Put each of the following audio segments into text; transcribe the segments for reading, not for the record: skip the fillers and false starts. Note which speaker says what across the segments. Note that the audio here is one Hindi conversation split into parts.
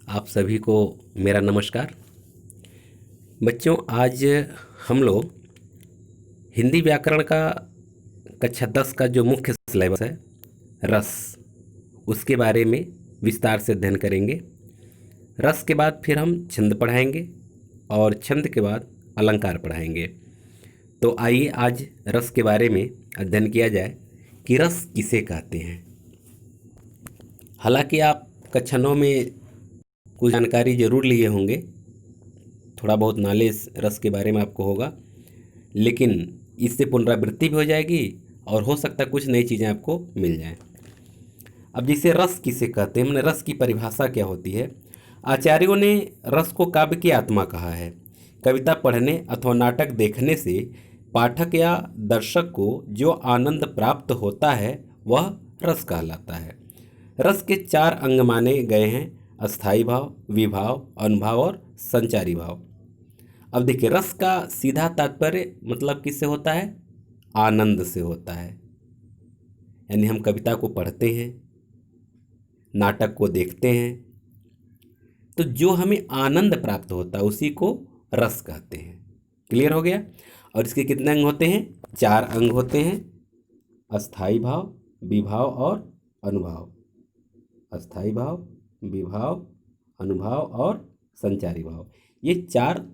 Speaker 1: आप सभी को मेरा नमस्कार। बच्चों, आज हम लोग हिंदी व्याकरण का कक्षा 10 का जो मुख्य सिलेबस है रस, उसके बारे में विस्तार से अध्ययन करेंगे। रस के बाद फिर हम छंद पढ़ाएंगे और छंद के बाद अलंकार पढ़ाएंगे। तो आइए आज रस के बारे में अध्ययन किया जाए कि रस किसे कहते हैं। हालांकि आप कक्षा 9 में कुछ जानकारी जरूर लिए होंगे, थोड़ा बहुत नॉलेज रस के बारे में आपको होगा, लेकिन इससे पुनरावृत्ति भी हो जाएगी और हो सकता है कुछ नई चीज़ें आपको मिल जाएं। अब जिसे रस किसे कहते हैं, हमने रस की परिभाषा क्या होती है। आचार्यों ने रस को काव्य की आत्मा कहा है। कविता पढ़ने अथवा नाटक देखने से पाठक या दर्शक को जो आनंद प्राप्त होता है वह रस कहलाता है। रस के 4 अंग माने गए हैं: अस्थाई भाव, विभाव, अनुभाव और संचारी भाव। अब देखिए, रस का सीधा तात्पर्य मतलब किससे होता है? आनंद से होता है। यानी हम कविता को पढ़ते हैं, नाटक को देखते हैं, तो जो हमें आनंद प्राप्त होता है उसी को रस कहते हैं। क्लियर हो गया? और इसके कितने अंग होते हैं? 4 अंग होते हैं: अस्थाई भाव, विभाव और अनुभाव। अस्थाई भाव, विभाव, अनुभाव और संचारी भाव, ये 4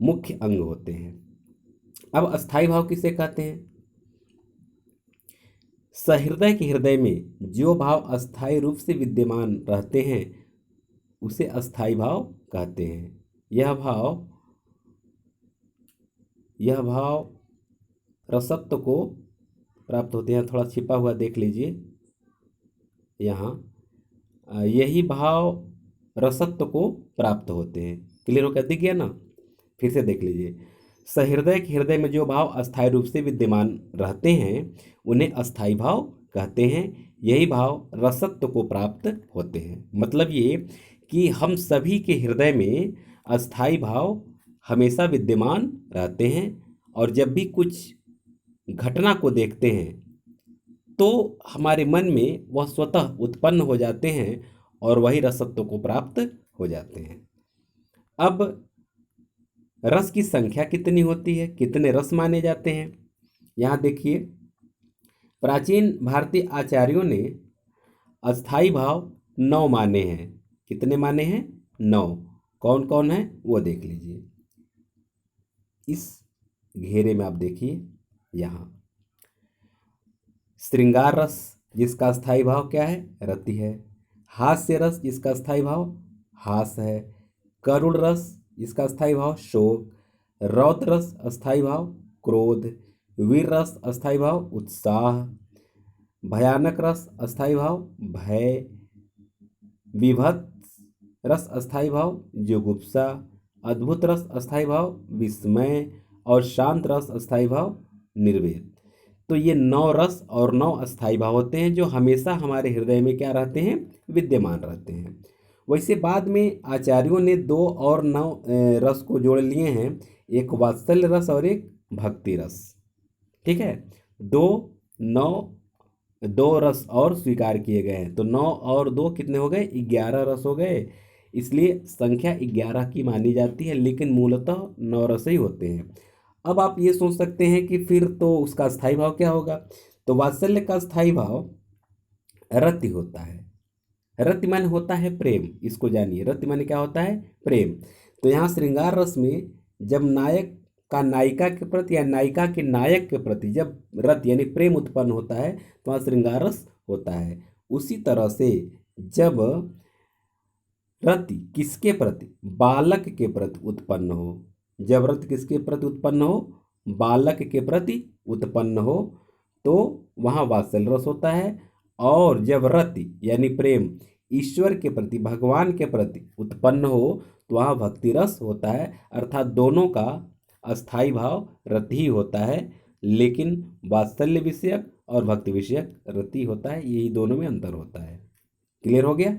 Speaker 1: मुख्य अंग होते हैं। अब अस्थाई भाव किसे कहते हैं? सहृदय के हृदय में जो भाव अस्थाई रूप से विद्यमान रहते हैं उसे अस्थाई भाव कहते हैं। यह भाव रसत्व को प्राप्त होते हैं। थोड़ा छिपा हुआ देख लीजिए यहाँ, यही भाव रसत्व को प्राप्त होते हैं। क्लियर हो? दिख गया ना? फिर से देख लीजिए। सहृदय के हृदय में जो भाव अस्थायी रूप से विद्यमान रहते हैं उन्हें अस्थाई भाव कहते हैं। यही भाव रसत्व को प्राप्त होते हैं। मतलब ये कि हम सभी के हृदय में अस्थाई भाव हमेशा विद्यमान रहते हैं और जब भी कुछ घटना को देखते हैं तो हमारे मन में वह स्वतः उत्पन्न हो जाते हैं और वही रसत्व को प्राप्त हो जाते हैं। अब रस की संख्या कितनी होती है? कितने रस माने जाते हैं? यहाँ देखिए, प्राचीन भारतीय आचार्यों ने अस्थाई भाव 9 माने हैं। कितने माने हैं? 9। कौन कौन है वो देख लीजिए। इस घेरे में आप देखिए, यहाँ श्रृंगार रस जिसका स्थायी भाव क्या है? रति है। हास्य रस जिसका स्थायी भाव हास है। करुण रस जिसका स्थायी भाव शोक। रौद्र रस अस्थायी भाव क्रोध। वीर रस अस्थायी भाव उत्साह। भयानक रस अस्थायी भाव भय। विभत्स रस अस्थायी भाव जुगुप्सा। अद्भुत रस अस्थायी भाव विस्मय और शांत रस अस्थायी भाव निर्वेद। तो ये 9 रस और 9 अस्थायी भाव होते हैं जो हमेशा हमारे हृदय में क्या रहते हैं? विद्यमान रहते हैं। वैसे बाद में आचार्यों ने 2 और 9 रस को जोड़ लिए हैं, एक वात्सल्य रस और एक भक्ति रस। ठीक है, 2 रस और स्वीकार किए गए हैं, तो 9 और 2 कितने हो गए? 11 रस हो गए। इसलिए संख्या 11 की मानी जाती है, लेकिन मूलतः 9 रस ही होते हैं। अब आप ये सोच सकते हैं कि फिर तो उसका स्थायी भाव क्या होगा? तो वात्सल्य का स्थायी भाव रति होता है। रति माने होता है प्रेम। इसको जानिए, रति माने क्या होता है? प्रेम। तो यहाँ श्रृंगार रस में जब नायक का नायिका के प्रति या नायिका के नायक के प्रति जब रति यानी प्रेम उत्पन्न होता है तो वहाँ श्रृंगार रस होता है। उसी तरह से जब रति किसके प्रति? बालक के प्रति उत्पन्न हो। जब रति किसके प्रति उत्पन्न हो? बालक के प्रति उत्पन्न हो, तो वहाँ वात्सल्य रस होता है। और जब रति यानी प्रेम ईश्वर के प्रति, भगवान के प्रति उत्पन्न हो तो वहाँ भक्ति रस होता है। अर्थात दोनों का अस्थाई भाव रति ही होता है, लेकिन वात्सल्य विषयक और भक्ति विषयक रति होता है। यही दोनों में अंतर होता है। क्लियर हो गया?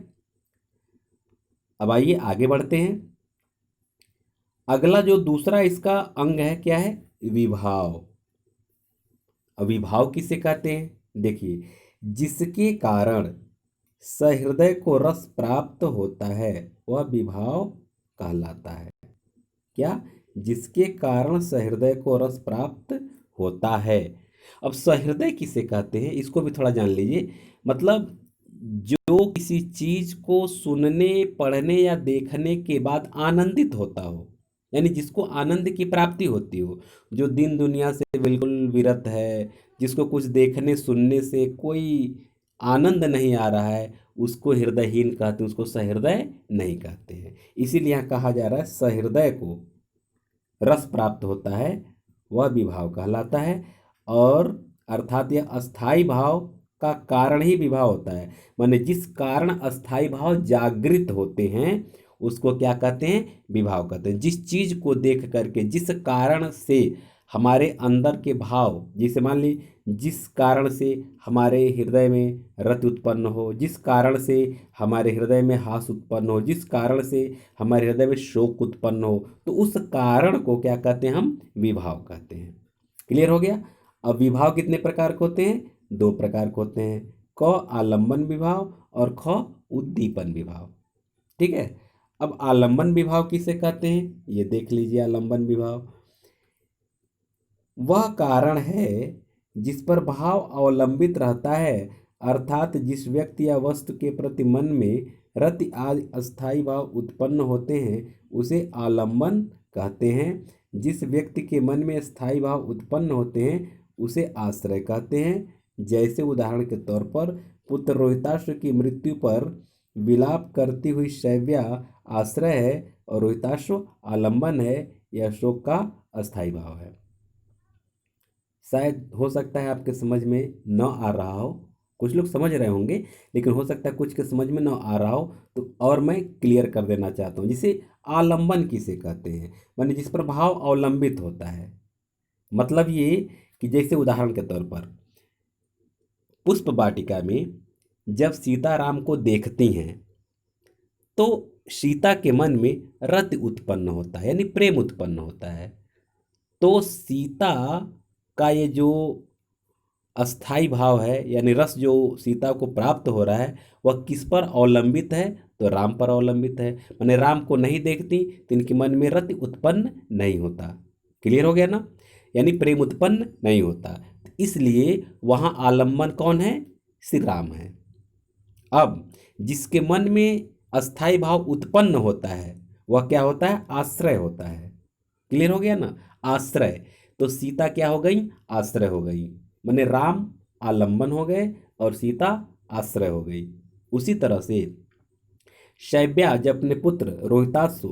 Speaker 1: अब आइए आगे बढ़ते हैं। अगला जो दूसरा इसका अंग है क्या है? विभाव। विभाव किसे कहते हैं? देखिए, जिसके कारण सहृदय को रस प्राप्त होता है वह विभाव कहलाता है। क्या? जिसके कारण सहृदय को रस प्राप्त होता है। अब सहृदय किसे कहते हैं इसको भी थोड़ा जान लीजिए। मतलब जो किसी चीज को सुनने, पढ़ने या देखने के बाद आनंदित होता हो, यानी जिसको आनंद की प्राप्ति होती हो, जो दिन दुनिया से बिल्कुल विरत है, जिसको कुछ देखने सुनने से कोई आनंद नहीं आ रहा है, उसको हृदयहीन कहते हैं, उसको सहृदय नहीं कहते हैं। इसीलिए यहाँ कहा जा रहा है सहृदय को रस प्राप्त होता है वह विभाव कहलाता है। और अर्थात यह अस्थाई भाव का कारण ही विभाव होता है। माने जिस कारण अस्थाई भाव जागृत होते हैं उसको क्या कहते हैं? विभाव कहते हैं। जिस चीज को देख करके, जिस कारण से हमारे अंदर के भाव, जैसे मान ली जिस कारण से हमारे हृदय में रति उत्पन्न हो, जिस कारण से हमारे हृदय में हास उत्पन्न हो, जिस कारण से हमारे हृदय में शोक उत्पन्न हो, तो उस कारण को क्या कहते हैं? हम विभाव कहते हैं। क्लियर हो गया? अब विभाव कितने प्रकार के होते हैं? दो प्रकार के होते हैं, क आलंबन विभाव और ख उद्दीपन विभाव। ठीक है। अब आलंबन विभाव किसे कहते हैं ये देख लीजिए। आलंबन विभाव वह कारण है जिस पर भाव अवलंबित रहता है, अर्थात जिस व्यक्ति या वस्तु के प्रति मन में रति आदि अस्थायी भाव उत्पन्न होते हैं उसे आलंबन कहते हैं। जिस व्यक्ति के मन में स्थायी भाव उत्पन्न होते हैं उसे आश्रय कहते हैं। जैसे उदाहरण के तौर पर पुत्र रोहिताश्व की मृत्यु पर विलाप करती हुई शैव्या आश्रय है और रोहिताश्व आलंबन है। यह शोक का अस्थायी भाव है। शायद हो सकता है आपके समझ में न आ रहा हो, कुछ लोग समझ रहे होंगे, लेकिन हो सकता है कुछ के समझ में न आ रहा हो, तो और मैं क्लियर कर देना चाहता हूँ। जिसे आलंबन किसे कहते हैं? माने जिस पर भाव अवलंबित होता है। मतलब ये कि जैसे उदाहरण के तौर पर पुष्प वाटिका में जब सीता राम को देखती हैं तो सीता के मन में रति उत्पन्न होता है, यानी प्रेम उत्पन्न होता है। तो सीता का ये जो अस्थाई भाव है, यानी रस जो सीता को प्राप्त हो रहा है, वह किस पर अवलंबित है? तो राम पर अवलंबित है। माने राम को नहीं देखती तो इनके मन में रति उत्पन्न नहीं होता। क्लियर हो गया ना? यानी प्रेम उत्पन्न नहीं होता, इसलिए वहां आलंबन कौन है? श्री राम है। अब जिसके मन में अस्थाई भाव उत्पन्न होता है वह क्या होता है? आश्रय होता है। क्लियर हो गया ना? आश्रय। तो सीता क्या हो गई? आश्रय हो गई। माने राम आलंबन हो गए और सीता आश्रय हो गई। उसी तरह से शैव्या जब अपने पुत्र रोहिताश्व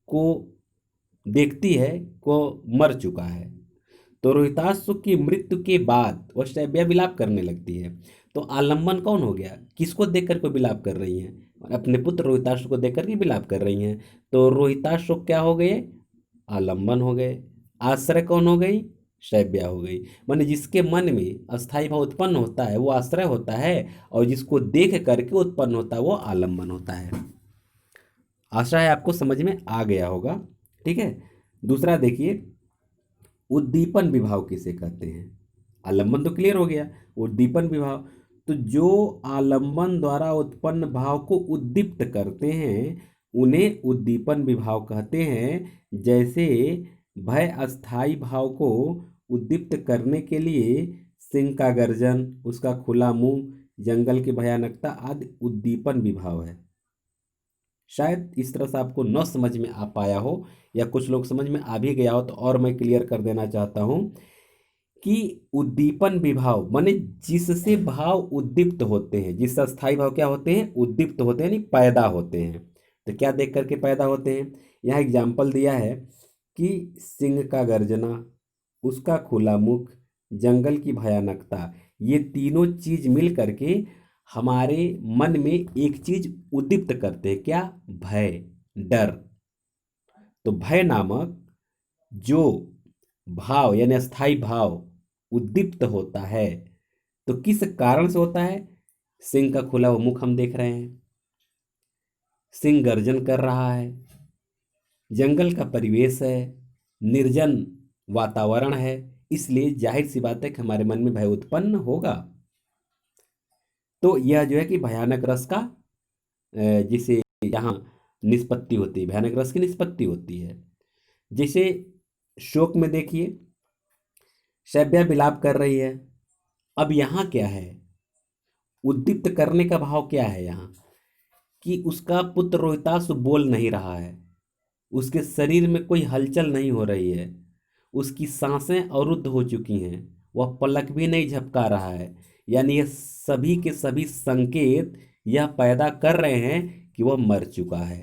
Speaker 1: को देखती है को मर चुका है, तो रोहिताश्व की मृत्यु के बाद वह शैव्या विलाप करने लगती है। तो आलंबन कौन हो गया? किसको देख कर को विलाप कर रही हैं? अपने पुत्र रोहिताश्व को देख कर के विलाप कर रही हैं। तो रोहिताश्व क्या हो गए? आलंबन हो गए। आश्रय कौन हो गई? शैव्या हो गई। माने जिसके मन में अस्थाई भाव उत्पन्न होता है वो आश्रय होता है, और जिसको देख करके उत्पन्न होता है वो आलंबन होता है। आशा है आपको समझ में आ गया होगा। ठीक है। दूसरा देखिए, उद्दीपन विभाव किसे कहते हैं? आलंबन तो क्लियर हो गया। उद्दीपन विभाव, तो जो आलंबन द्वारा उत्पन्न भाव को उद्दीप्त करते हैं उन्हें उद्दीपन विभाव कहते हैं। जैसे भय अस्थाई भाव को उद्दीप्त करने के लिए सिंह का गर्जन, उसका खुला मुंह, जंगल की भयानकता आदि उद्दीपन विभाव है। शायद इस तरह से आपको न समझ में आ पाया हो, या कुछ लोग समझ में आ भी गया हो, तो और मैं क्लियर कर देना चाहता हूं कि उद्दीपन विभाव माने जिससे भाव उद्दीप्त होते हैं, जिससे अस्थाई भाव क्या होते हैं? उद्दीप्त होते हैं, यानी पैदा होते हैं। तो क्या देख करके पैदा होते हैं? यहाँ एग्जाम्पल दिया है कि सिंह का गर्जना, उसका खुला मुख, जंगल की भयानकता, ये तीनों चीज मिल करके हमारे मन में एक चीज उद्दीप्त करते हैं। क्या? भय, डर। तो भय नामक जो भाव यानी अस्थाई भाव उद्दीप्त होता है, तो किस कारण से होता है? सिंह का खुला हुआ मुख हम देख रहे हैं, सिंह गर्जन कर रहा है, जंगल का परिवेश है, निर्जन वातावरण है, इसलिए जाहिर सी बात है कि हमारे मन में भय उत्पन्न होगा। तो यह जो है कि भयानक रस का जिसे यहाँ निष्पत्ति होती है, भयानक रस की निष्पत्ति होती है। जैसे शोक में देखिए, शैब्या विलाप कर रही है। अब यहाँ क्या है, उद्दीप्त करने का भाव क्या है यहाँ, कि उसका पुत्र रोहिताश बोल नहीं रहा है, उसके शरीर में कोई हलचल नहीं हो रही है, उसकी सांसें अवरुद्ध हो चुकी हैं, वह पलक भी नहीं झपका रहा है। यानी ये सभी के सभी संकेत यह पैदा कर रहे हैं कि वह मर चुका है।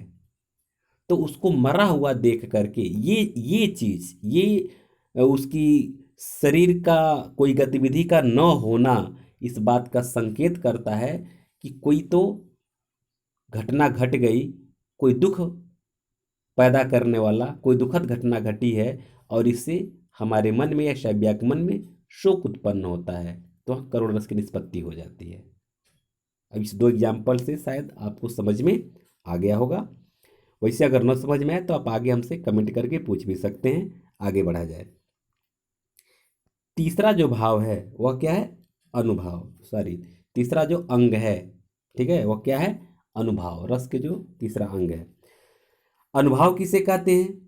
Speaker 1: तो उसको मरा हुआ देख करके ये चीज, ये उसकी शरीर का कोई गतिविधि का न होना इस बात का संकेत करता है कि कोई तो घटना घट गई, कोई दुख पैदा करने वाला कोई दुखद घटना घटी है, और इससे हमारे मन में या शैब्या के मन में शोक उत्पन्न होता है, तो करुण रस की निष्पत्ति हो जाती है। अब इस दो एग्जाम्पल से शायद आपको समझ में आ गया होगा। वैसे अगर न समझ में आए तो आप आगे हमसे कमेंट करके पूछ भी सकते हैं। आगे बढ़ा जाए। तीसरा जो भाव है वह क्या है, अनुभाव। सॉरी, तीसरा जो अंग है, ठीक है, वह क्या है, अनुभाव। रस के जो तीसरा अंग है, अनुभाव किसे कहते हैं,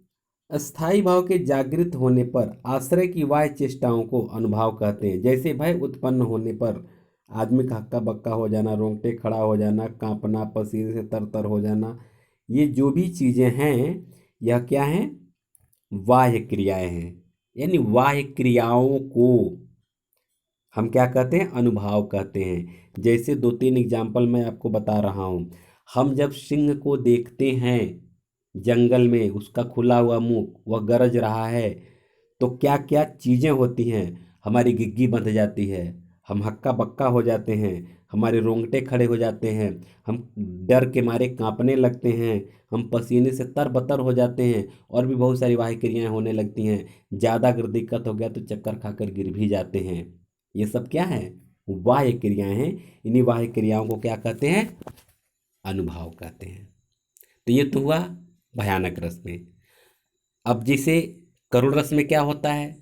Speaker 1: स्थायी भाव के जागृत होने पर आश्रय की बाह्य चेष्टाओं को अनुभाव कहते हैं। जैसे भय उत्पन्न होने पर आदमी का हक्का बक्का हो जाना, रोंगटे खड़ा हो जाना, कांपना, पसीने से तरतर हो जाना, ये जो भी चीजें हैं यह क्या हैं, बाह्य क्रियाएं हैं। यानी बाह्य क्रियाओं को हम क्या कहते हैं, अनुभाव कहते हैं। जैसे दो तीन एग्जाम्पल मैं आपको बता रहा हूं। हम जब सिंह को देखते हैं जंगल में, उसका खुला हुआ मुंह, वह गरज रहा है, तो क्या क्या चीजें होती हैं, हमारी गिग्गी बंध जाती है, हम हक्का बक्का हो जाते हैं, हमारे रोंगटे खड़े हो जाते हैं, हम डर के मारे कांपने लगते हैं, हम पसीने से तरबतर हो जाते हैं, और भी बहुत सारी बाह्य क्रियाएं होने लगती हैं। ज़्यादा अगर दिक्कत हो गया तो चक्कर खाकर गिर भी जाते हैं। ये सब क्या है, बाह्य क्रियाएं हैं। इन्हीं बाह्य क्रियाओं को क्या कहते हैं, अनुभाव कहते हैं। तो ये तो हुआ भयानक रस में। अब जैसे करुण रस में क्या होता है,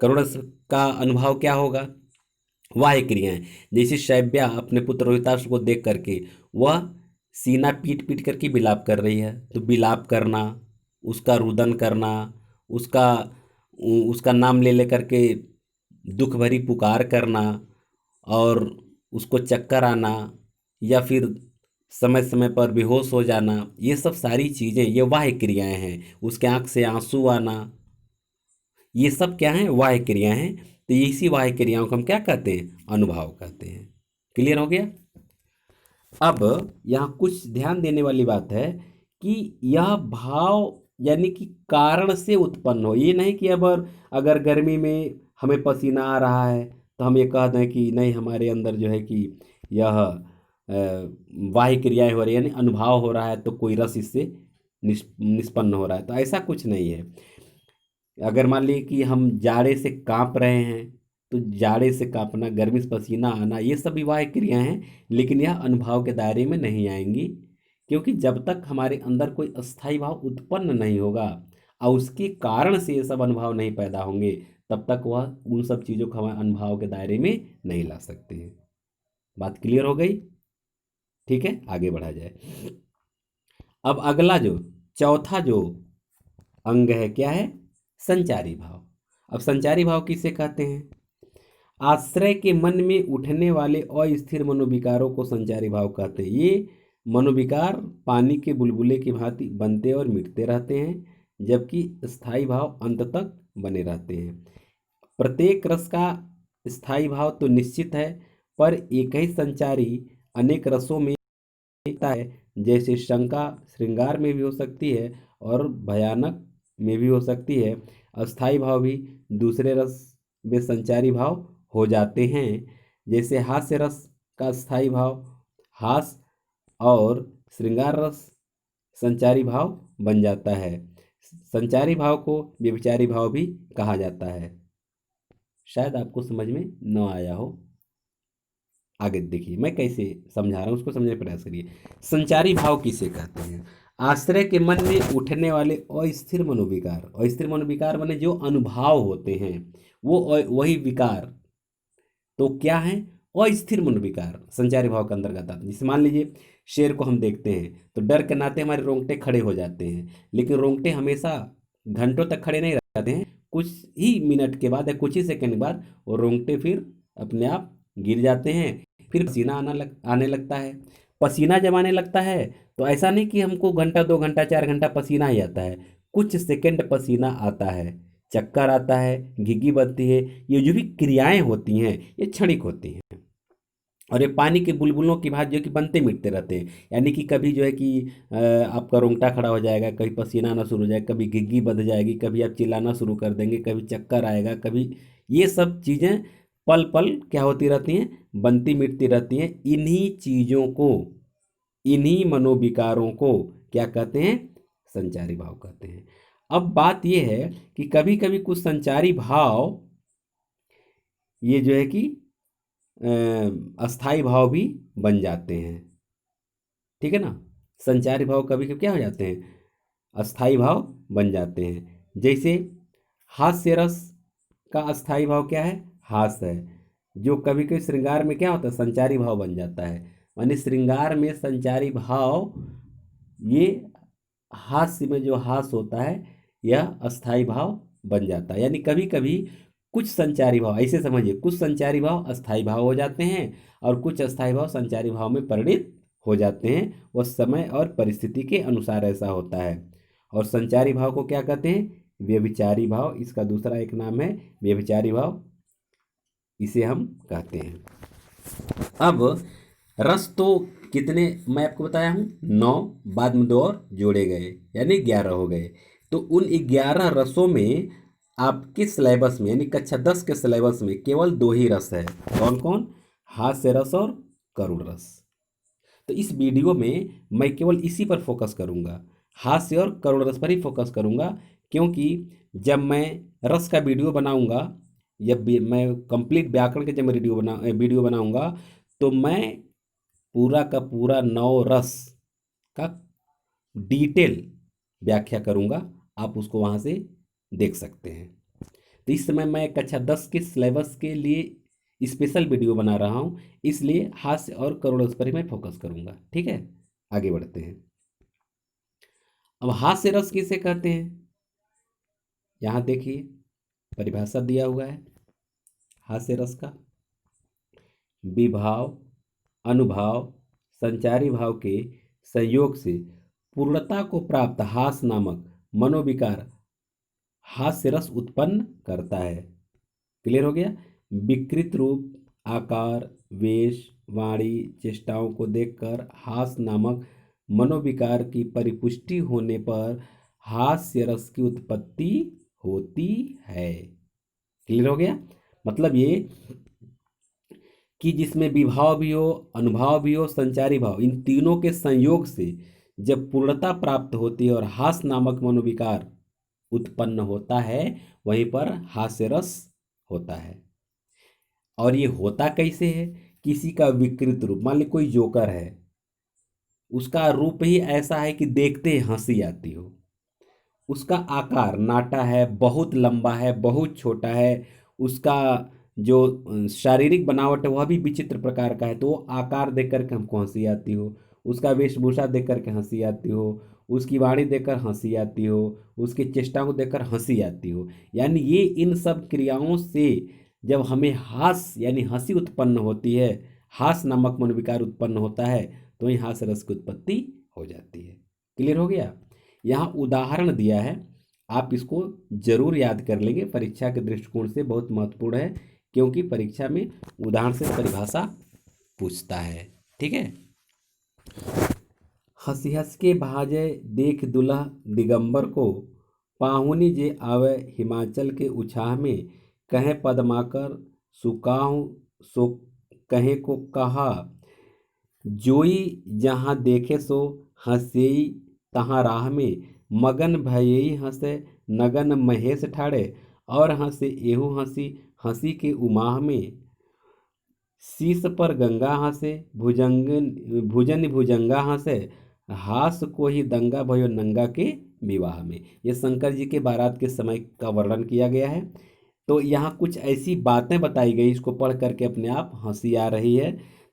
Speaker 1: करुण रस का अनुभाव क्या होगा, वाह्य क्रियाएं। जैसे शैब्या अपने पुत्र रोहिताश को देख करके वह सीना पीट पीट करके विलाप कर रही है, तो विलाप करना, उसका रुदन करना, उसका उसका नाम ले लेकर के दुख भरी पुकार करना, और उसको चक्कर आना, या फिर समय समय पर बेहोश हो जाना, ये सब सारी चीज़ें ये बाह्य क्रियाएं हैं। उसके आंख से आंसू आना, ये सब क्या है, बाह्य क्रियाएं हैं। तो इसी बाह्य क्रियाओं को हम क्या कहते हैं, अनुभाव कहते हैं। क्लियर हो गया। अब यहाँ कुछ ध्यान देने वाली बात है कि यह भाव यानी कि कारण से उत्पन्न हो। ये नहीं कि अब अगर गर्मी में हमें पसीना आ रहा है तो हम ये कह दें कि नहीं, हमारे अंदर जो है कि यह बाह्य क्रियाएं हो रही है, यानी अनुभाव हो रहा है, तो कोई रस इससे निष्पन्न हो रहा है, तो ऐसा कुछ नहीं है। अगर मान लीजिए कि हम जाड़े से कांप रहे हैं, तो जाड़े से कांपना, गर्मी से पसीना आना, ये सभी बाह्य क्रियाएं हैं, लेकिन यह अनुभाव के दायरे में नहीं आएंगी, क्योंकि जब तक हमारे अंदर कोई अस्थायी भाव उत्पन्न नहीं होगा और उसके कारण से ये सब अनुभव नहीं पैदा होंगे, तब तक वह उन सब चीज़ों को हमारे अनुभव के दायरे में नहीं ला सकते हैं। बात क्लियर हो गई, ठीक है, आगे बढ़ा जाए। अब अगला जो चौथा जो अंग है क्या है, संचारी भाव। अब संचारी भाव किसे कहते हैं, आश्रय के मन में उठने वाले अस्थिर मनोविकारों को संचारी भाव कहते हैं। ये मनोविकार पानी के बुलबुले की भांति बनते और मिटते रहते हैं, जबकि स्थायी भाव अंत तक बने रहते हैं। प्रत्येक रस का स्थायी भाव तो निश्चित है, पर एक ही संचारी अनेक रसों में होता है। जैसे शंका श्रृंगार में भी हो सकती है और भयानक में भी हो सकती है। अस्थायी भाव भी दूसरे रस में संचारी भाव हो जाते हैं। जैसे हास्य रस का स्थायी भाव हास और श्रृंगार रस संचारी भाव बन जाता है। संचारी भाव को व्यभिचारी भाव भी कहा जाता है। शायद आपको समझ में न आया हो, आगे देखिए मैं कैसे समझा रहा हूँ, उसको समझने का प्रयास करिए। संचारी भाव किसे कहते हैं, आश्रय के मन में उठने वाले अस्थिर मनोविकार। अस्थिर मनोविकार माने जो अनुभाव होते हैं वो वही विकार तो क्या है, अस्थिर मनोविकार संचारी भाव के अंतर्गत आते हैं। जैसे मान लीजिए शेर को हम देखते हैं तो डर के नाते हमारे रोंगटे खड़े हो जाते हैं, लेकिन रोंगटे हमेशा घंटों तक खड़े नहीं रहते हैं, कुछ ही मिनट के बाद या कुछ ही सेकंड के बाद वो रोंगटे फिर अपने आप गिर जाते हैं, फिर पसीना आने लगता है। पसीना जब आने लगता है तो ऐसा नहीं कि हमको घंटा 2 घंटा 4 घंटा पसीना ही आता है, कुछ सेकंड पसीना आता है, चक्कर आता है, घिघी बनती है। ये जो भी क्रियाएं होती हैं ये क्षणिक होती हैं, और ये पानी के बुलबुलों की भांति जो कि बनते मिटते रहते हैं। यानी कि कभी जो है कि आपका रोंगटा खड़ा हो जाएगा, कभी पसीना आना शुरू हो जाएगा, कभी घिघी बंध जाएगी, कभी आप चिल्लाना शुरू कर देंगे, कभी चक्कर आएगा, कभी ये सब चीज़ें पल पल क्या होती रहती हैं, बनती मिटती रहती हैं। इन्हीं चीज़ों को, इन्हीं मनोविकारों को क्या कहते हैं, संचारी भाव कहते हैं। अब बात यह है कि कभी कभी कुछ संचारी भाव ये जो है कि अस्थाई भाव भी बन जाते हैं, ठीक है ना। संचारी भाव कभी कभी क्या हो जाते हैं, अस्थाई भाव बन जाते हैं। जैसे हास्य रस का अस्थाई भाव क्या है, हास्य है, जो कभी कभी श्रृंगार में क्या होता है, संचारी भाव बन जाता है। माने श्रृंगार में संचारी भाव, ये हास्य में जो हास होता है यह अस्थाई भाव बन जाता है। यानी कभी कभी कुछ संचारी भाव, ऐसे समझिए, कुछ संचारी भाव अस्थाई भाव हो जाते हैं और कुछ अस्थाई भाव संचारी भाव में परिणित हो जाते हैं। वह समय और परिस्थिति के अनुसार ऐसा होता है। और संचारी भाव को क्या कहते हैं, व्यभिचारी भाव, इसका दूसरा एक नाम है व्यभिचारी भाव, इसे हम कहते हैं। अब रस तो कितने मैं आपको बताया हूँ, 9, बाद में 2 और जोड़े गए, यानी 11 हो गए। तो उन 11 रसों में आपके सिलेबस में यानी कक्षा 10 के सिलेबस में केवल 2 ही रस है। कौन कौन, हास्य रस और करुण रस। तो इस वीडियो में मैं केवल इसी पर फोकस करूंगा, हास्य और करुण रस पर ही फोकस करूंगा, क्योंकि जब मैं रस का वीडियो बनाऊंगा, जब मैं कंप्लीट व्याकरण के जब मैं वीडियो बनाऊंगा तो मैं पूरा का पूरा 9 रस का डिटेल व्याख्या करूंगा, आप उसको वहां से देख सकते हैं। तो इस समय मैं कक्षा 10 के सिलेबस के लिए स्पेशल वीडियो बना रहा हूं, इसलिए हास्य और करुण रस पर ही मैं फोकस करूंगा, ठीक है। आगे बढ़ते हैं। अब हास्य रस किसे कहते हैं, यहां देखिए परिभाषा दिया हुआ है हास्य रस का। विभाव, अनुभाव, संचारी भाव के संयोग से पूर्णता को प्राप्त हास नामक मनोविकार हास्य रस उत्पन्न करता है। क्लियर हो गया। विकृत रूप, आकार, वेश, वाणी, चेष्टाओं को देखकर हास नामक मनोविकार की परिपुष्टि होने पर हास्य रस की उत्पत्ति होती है। क्लियर हो गया। मतलब ये कि जिसमें विभाव भी हो, अनुभाव भी हो, संचारी भाव, इन तीनों के संयोग से जब पूर्णता प्राप्त होती है और हास नामक मनोविकार उत्पन्न होता है, वहीं पर हास्य रस होता है। और ये होता कैसे है, किसी का विकृत रूप, मान ली कोई जोकर है, उसका रूप ही ऐसा है कि देखते ही हंसी आती हो, उसका आकार नाटा है, बहुत लंबा है, बहुत छोटा है, उसका जो शारीरिक बनावट है वह भी विचित्र प्रकार का है, तो वो आकार देख करके हमको हंसी आती हो, उसका वेशभूषा देख करके हंसी आती हो, उसकी वाणी देखकर हंसी आती हो, उसकी चेष्टा को देखकर हंसी आती हो। यानी ये इन सब क्रियाओं से जब हमें हास यानी हंसी उत्पन्न होती है, हास नामक मनोविकार उत्पन्न होता है, तो वही हास रस की उत्पत्ति हो जाती है। क्लियर हो गया। यहाँ उदाहरण दिया है, आप इसको जरूर याद कर लेंगे, परीक्षा के दृष्टिकोण से बहुत महत्वपूर्ण है, क्योंकि परीक्षा में उदाहरण से परिभाषा पूछता है, ठीक है। हंसी हंस के भाजे देख दुल्हा दिगंबर को, पाहुनी जे आवे हिमाचल के उछाह में, कहे पदमाकर सुकाहू सो कहे को कहा, जोई जहाँ देखे सो हंसेई तहाँ राह में, मगन भयई हंसे नगन महेश ठाड़े, और हंसे एहू हंसी हंसी के उमाह में, शीस पर गंगा हंसे भुजन भुजंगा हंसे, हास को ही दंगा भयो नंगा के विवाह में। ये शंकर जी के बारात के समय का वर्णन किया गया है। तो यहाँ कुछ ऐसी बातें बताई गई, इसको पढ़ करके अपने आप हंसी आ रही है।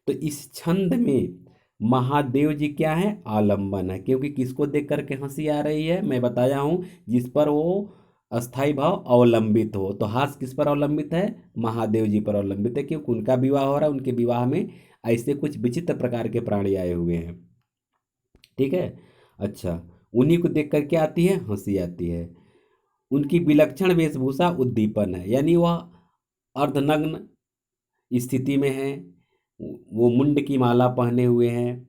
Speaker 1: तो इस छंद में महादेव जी क्या है, आलंबन है, क्योंकि किसको देख करके हंसी आ रही है, मैं बताया हूँ, जिस पर वो अस्थाई भाव अवलंबित हो। तो हास्य किस पर अवलंबित है, महादेव जी पर अवलंबित है, क्योंकि उनका विवाह हो रहा है, उनके विवाह में ऐसे कुछ विचित्र प्रकार के प्राणी आए हुए हैं। ठीक है। अच्छा, उन्हीं को देख कर क्या आती है, हंसी आती है। उनकी विलक्षण वेशभूषा उद्दीपन है, यानी वह अर्धनग्न स्थिति में है, वो मुंड की माला पहने हुए हैं,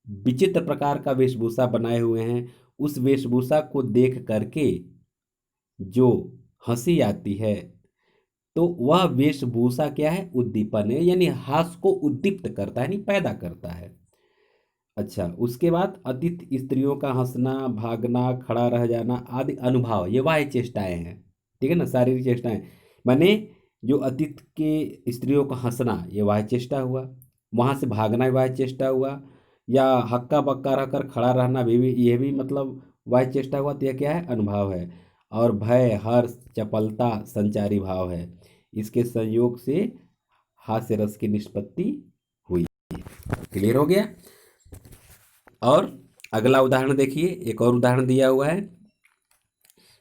Speaker 1: विचित्र प्रकार का वेशभूषा बनाए हुए हैं। उस वेशभूषा को देख करके जो हंसी आती है, तो वह वेशभूषा क्या है, उद्दीपन है, यानी हास्य को उद्दीप्त करता है, यानी पैदा करता है। अच्छा, उसके बाद अतिथि स्त्रियों का हंसना, भागना, खड़ा रह जाना आदि अनुभाव, ये वाह्य चेष्टाएं हैं। ठीक है ना, शारीरिक चेष्टाएं, माने जो अतिथि के स्त्रियों का हंसना ये वाह्य चेष्टा हुआ, वहाँ से भागना भी वाह्य चेष्टा हुआ, या हक्का बक्का रहकर खड़ा रहना भी ये भी मतलब वाह्य चेष्टा हुआ। तो यह क्या है, अनुभाव है। और भय, हर्ष, चपलता संचारी भाव है। इसके संयोग से हास्य रस की निष्पत्ति हुई। क्लियर हो गया। और अगला उदाहरण देखिए, एक और उदाहरण दिया हुआ है।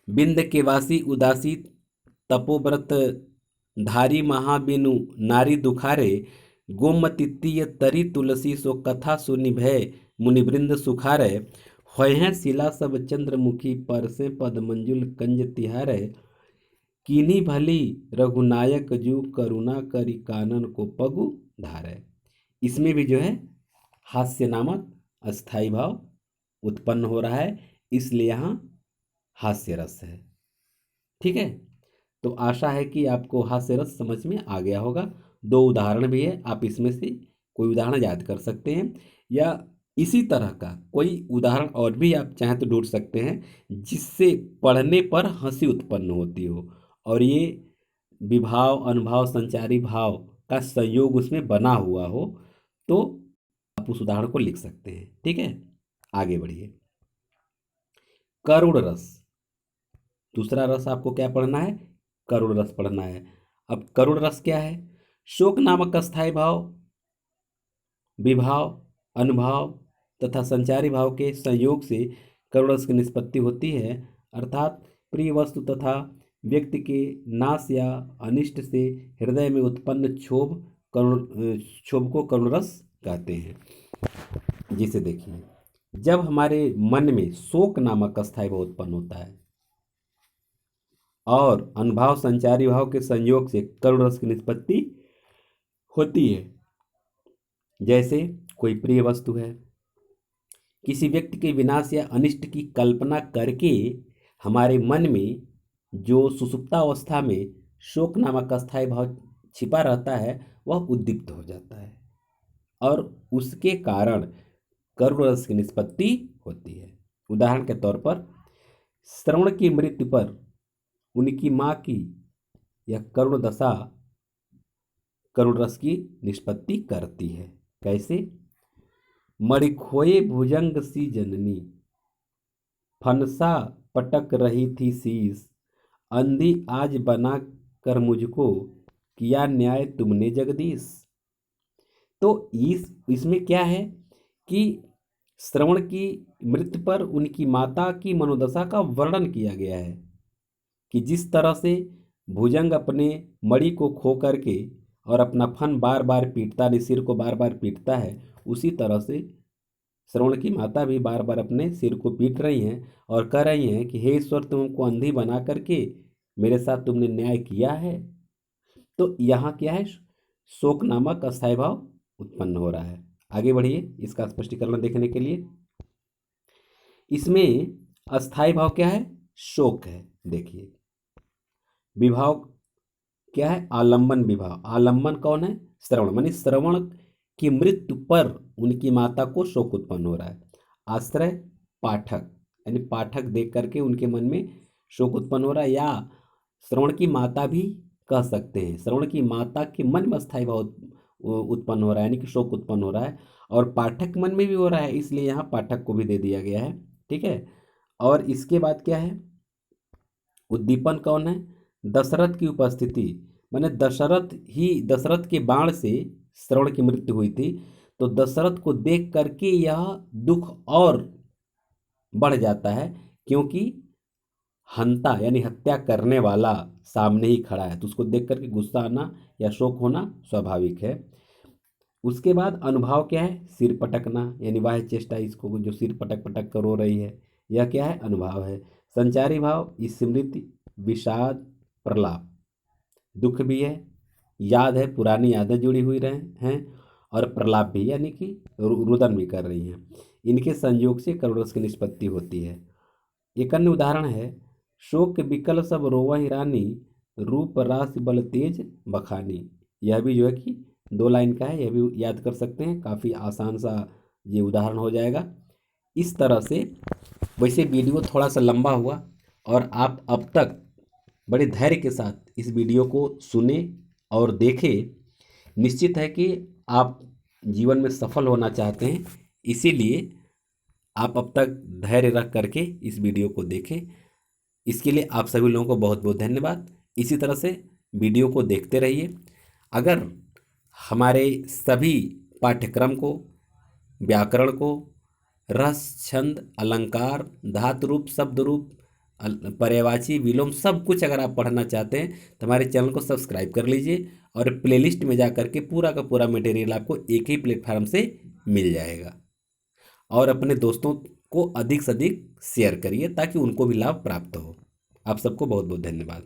Speaker 1: बिंद के वासी उदासी तपोव्रत धारी महाबिनु नारी दुखारे, गोमतित्तीय तरी तुलसी सो कथा सुनि भय मुनिवृंद सुखारे, होय शिला सब चंद्रमुखी परसे पद मंजुल कंज तिहारे, कीनी भली रघुनायक जू करुणा करी कानन को पगु धारे। इसमें भी जो है हास्य नामक अस्थाई भाव उत्पन्न हो रहा है, इसलिए यहाँ हास्य रस है। ठीक है। तो आशा है कि आपको हास्य रस समझ में आ गया होगा। दो उदाहरण भी है, आप इसमें से कोई उदाहरण याद कर सकते हैं, या इसी तरह का कोई उदाहरण और भी आप चाहें तो ढूंढ सकते हैं, जिससे पढ़ने पर हंसी उत्पन्न होती हो, और ये विभाव, अनुभाव, संचारी भाव का संयोग उसमें बना हुआ हो, तो आप उस उदाहरण को लिख सकते हैं। ठीक है, आगे बढ़िए। करुण रस, दूसरा रस आपको क्या पढ़ना है, करुण रस पढ़ना है। अब करुण रस क्या है, शोक नामक अस्थाई भाव, विभाव, अनुभाव तथा संचारी भाव के संयोग से करुण रस की निष्पत्ति होती है, अर्थात प्रिय वस्तु तथा व्यक्ति के नाश या अनिष्ट से हृदय में उत्पन्न क्षोभ को करुण रस कहते हैं। जिसे देखिए, जब हमारे मन में शोक नामक अस्थाई भाव उत्पन्न होता है और अनुभाव संचारी भाव के संयोग से करुण रस की निष्पत्ति होती है। जैसे कोई प्रिय वस्तु है, किसी व्यक्ति के विनाश या अनिष्ट की कल्पना करके हमारे मन में जो सुषुप्तावस्था में शोक नामक अस्थाई भाव छिपा रहता है, वह उद्दीप्त हो जाता है, और उसके कारण करुण रस की निष्पत्ति होती है। उदाहरण के तौर पर, श्रवण की मृत्यु पर उनकी माँ की यह करुण दशा करुण रस की निष्पत्ति करती है। कैसे, मणिखोए भुजंग सी जननी, फनसा पटक रही थी शीस, अंधी आज बना कर मुझको, किया न्याय तुमने जगदीश। तो इसमें क्या है कि श्रवण की मृत्यु पर उनकी माता की मनोदशा का वर्णन किया गया है, कि जिस तरह से भुजंग अपने मणि को खो करके और अपना फन बार बार पीटता, सिर को बार बार पीटता है, उसी तरह से श्रवण की माता भी बार बार अपने सिर को पीट रही हैं और कह रही हैं कि हे ईश्वर, तुमको अंधी बना करके मेरे साथ तुमने न्याय किया है। तो यहाँ क्या है, शोक नामक अस्थाई भाव उत्पन्न हो रहा है। आगे बढ़िए, इसका स्पष्टीकरण देखने के लिए। इसमें अस्थाई भाव क्या है, शोक है। देखिए, विभाव क्या है, आलंबन विभाव। आलंबन कौन है, श्रवण, मानी श्रवण की मृत्यु पर उनकी माता को शोक उत्पन्न हो रहा है। आश्रय पाठक, यानी पाठक देख करके उनके मन में शोक उत्पन्न हो रहा है, या श्रवण की माता भी कह सकते हैं, श्रवण की माता के मन में अस्थाई भाव उत्पन्न हो रहा है, यानी कि शोक उत्पन्न हो रहा है, और पाठक मन में भी हो रहा है, इसलिए यहाँ पाठक को भी दे दिया गया है। ठीक है। और इसके बाद क्या है, उद्दीपन कौन है, दशरथ की उपस्थिति, माने दशरथ के बाण से श्रवण की मृत्यु हुई थी। तो दशरथ को देख करके यह दुख और बढ़ जाता है, क्योंकि हंता यानी हत्या करने वाला सामने ही खड़ा है, तो उसको देख करके गुस्सा आना या शोक होना स्वाभाविक है। उसके बाद अनुभाव क्या है? सिर पटकना, यानी वाह चेष्टा, इसको जो सिर पटक पटक कर रो रही है, यह क्या है? अनुभाव है। संचारी भाव स्मृति, विषाद, प्रलाप, दुख भी है, याद है, पुरानी यादें जुड़ी हुई रहे हैं, और प्रलाप भी, यानी कि रुदन भी कर रही हैं। इनके संयोग से करुणरस की निष्पत्ति होती है। एक अन्य उदाहरण है, शोक विकल सब रोवहि रानी, रूप रास बल तेज बखानी। यह भी जो है कि 2 लाइन का है, यह भी याद कर सकते हैं, काफ़ी आसान सा ये उदाहरण हो जाएगा। इस तरह से वैसे वीडियो थोड़ा सा लंबा हुआ, और आप अब तक बड़े धैर्य के साथ इस वीडियो को सुने और देखें। निश्चित है कि आप जीवन में सफल होना चाहते हैं, इसीलिए आप अब तक धैर्य रख करके इस वीडियो को देखें। इसके लिए आप सभी लोगों को बहुत बहुत धन्यवाद। इसी तरह से वीडियो को देखते रहिए। अगर हमारे सभी पाठ्यक्रम को, व्याकरण को, रस, छंद, अलंकार, धातु रूप, शब्द रूप, पर्यायवाची, विलोम, सब कुछ अगर आप पढ़ना चाहते हैं तो हमारे चैनल को सब्सक्राइब कर लीजिए, और प्लेलिस्ट में जा करके पूरा का पूरा मटेरियल आपको एक ही प्लेटफार्म से मिल जाएगा। और अपने दोस्तों को अधिक से अधिक शेयर करिए ताकि उनको भी लाभ प्राप्त हो। आप सबको बहुत बहुत धन्यवाद।